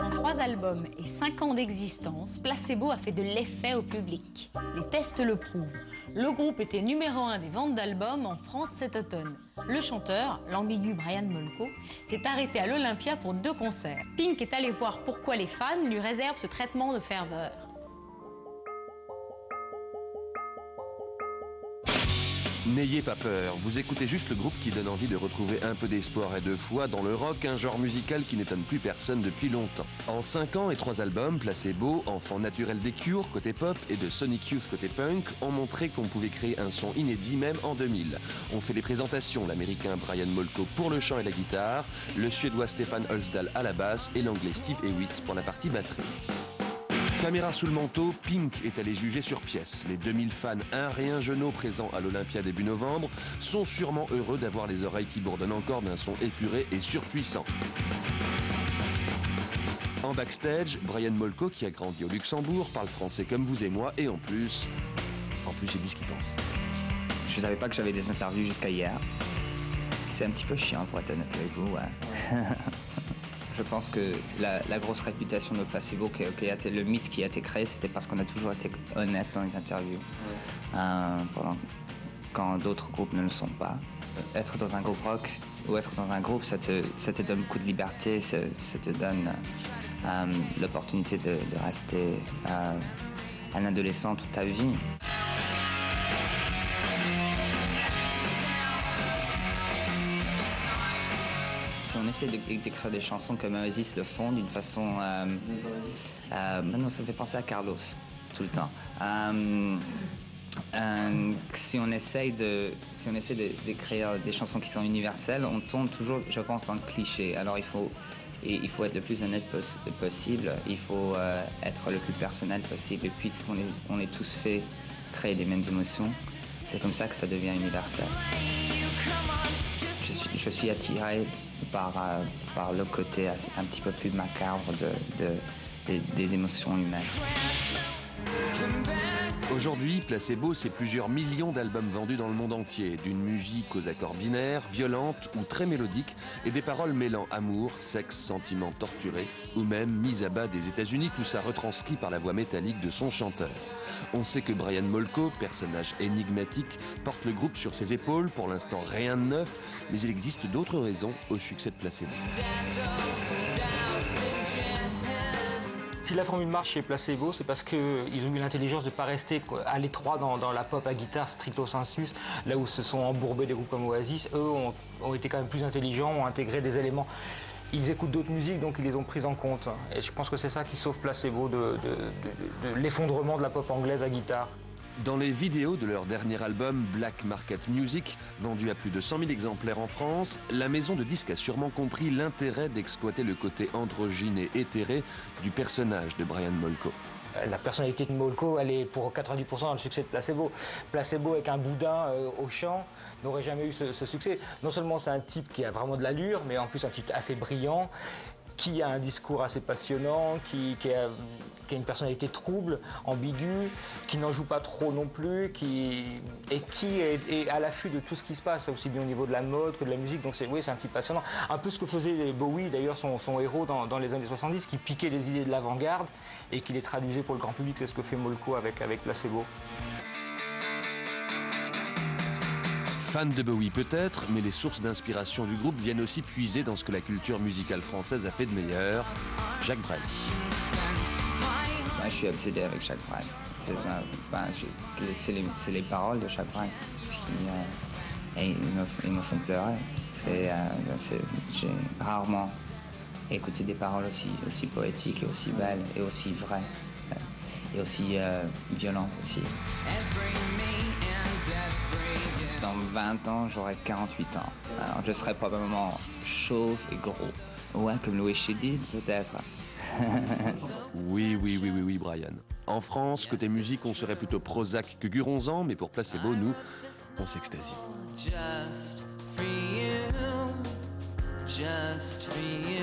En 3 albums et 5 ans d'existence, Placebo a fait de l'effet au public. Les tests le prouvent. Le groupe était numéro 1 des ventes d'albums en France cet automne. Le chanteur, l'ambigu Brian Molko, s'est arrêté à l'Olympia pour 2 concerts. Pink est allé voir pourquoi les fans lui réservent ce traitement de ferveur. N'ayez pas peur, vous écoutez juste le groupe qui donne envie de retrouver un peu d'espoir et de foi dans le rock, un genre musical qui n'étonne plus personne depuis longtemps. En 5 ans et 3 albums, Placebo, enfant naturel des Cure côté pop et de Sonic Youth côté punk, ont montré qu'on pouvait créer un son inédit même en 2000. On fait les présentations, l'américain Brian Molko pour le chant et la guitare, le suédois Stefan Holsdahl à la basse et l'anglais Steve Hewitt pour la partie batterie. Caméra sous le manteau, Pink est allé juger sur pièce. Les 2000 fans un rien genoux présents à l'Olympia début novembre sont sûrement heureux d'avoir les oreilles qui bourdonnent encore d'un son épuré et surpuissant. En backstage, Brian Molko, qui a grandi au Luxembourg, parle français comme vous et moi et en plus il dit ce qu'il pense. Je savais pas que j'avais des interviews jusqu'à hier. C'est un petit peu chiant pour être honnête avec vous, ouais. Je pense que la grosse réputation de Placebo, le mythe qui a été créé, c'était parce qu'on a toujours été honnête dans les interviews, quand d'autres groupes ne le sont pas. Être dans un groupe rock ou être dans un groupe, ça te donne beaucoup de liberté, ça te donne l'opportunité de rester un adolescent toute ta vie. Si on essaie d'écrire des chansons comme Oasis le font d'une façon... maintenant, ça me fait penser à Carlos, tout le temps. Si on essaie d'écrire des chansons qui sont universelles, on tombe toujours, je pense, dans le cliché. Alors il faut être le plus honnête possible, il faut être le plus personnel possible. Et puisqu'on est tous faits créer les mêmes émotions, c'est comme ça que ça devient universel. Je suis attiré par le côté un petit peu plus macabre des émotions humaines. Aujourd'hui, Placebo, c'est plusieurs millions d'albums vendus dans le monde entier, d'une musique aux accords binaires, violente ou très mélodique, et des paroles mêlant amour, sexe, sentiments torturés, ou même mise à bas des États-Unis, tout ça retranscrit par la voix métallique de son chanteur. On sait que Brian Molko, personnage énigmatique, porte le groupe sur ses épaules, pour l'instant rien de neuf, mais il existe d'autres raisons au succès de Placebo. Si la formule marche chez Placebo, c'est parce qu'ils ont eu l'intelligence de ne pas rester à l'étroit dans la pop à guitare stricto sensus, là où se sont embourbés des groupes comme Oasis. Eux ont été quand même plus intelligents, ont intégré des éléments. Ils écoutent d'autres musiques, donc ils les ont prises en compte. Et je pense que c'est ça qui sauve Placebo de l'effondrement de la pop anglaise à guitare. Dans les vidéos de leur dernier album Black Market Music, vendu à plus de 100 000 exemplaires en France, la maison de disques a sûrement compris l'intérêt d'exploiter le côté androgyne et éthéré du personnage de Brian Molko. La personnalité de Molko, elle est pour 90% dans le succès de Placebo. Placebo avec un boudin au chant n'aurait jamais eu ce succès. Non seulement c'est un type qui a vraiment de l'allure, mais en plus un type assez brillant, qui a un discours assez passionnant, qui a une personnalité trouble, ambiguë, qui n'en joue pas trop non plus, qui est à l'affût de tout ce qui se passe, aussi bien au niveau de la mode que de la musique. Donc c'est un type passionnant. Un peu ce que faisait Bowie, d'ailleurs son héros dans les années 70, qui piquait des idées de l'avant-garde et qui les traduisait pour le grand public. C'est ce que fait Molko avec Placebo. Fan de Bowie peut-être, mais les sources d'inspiration du groupe viennent aussi puiser dans ce que la culture musicale française a fait de meilleur, Jacques Brel. Je suis obsédé avec Jacques Brel. C'est les paroles de Jacques Brel qui ils me font pleurer. J'ai rarement écouté des paroles aussi poétiques et aussi belles et aussi vraies et aussi violentes aussi. Dans 20 ans, j'aurai 48 ans. Alors, je serai probablement chauve et gros. Ouais, comme Louis Chédid, peut-être. Oui, Brian. En France, côté musique, on serait plutôt Prozac que Guronzan, mais pour Placebo, nous, on s'extasie. Just for you, just for you.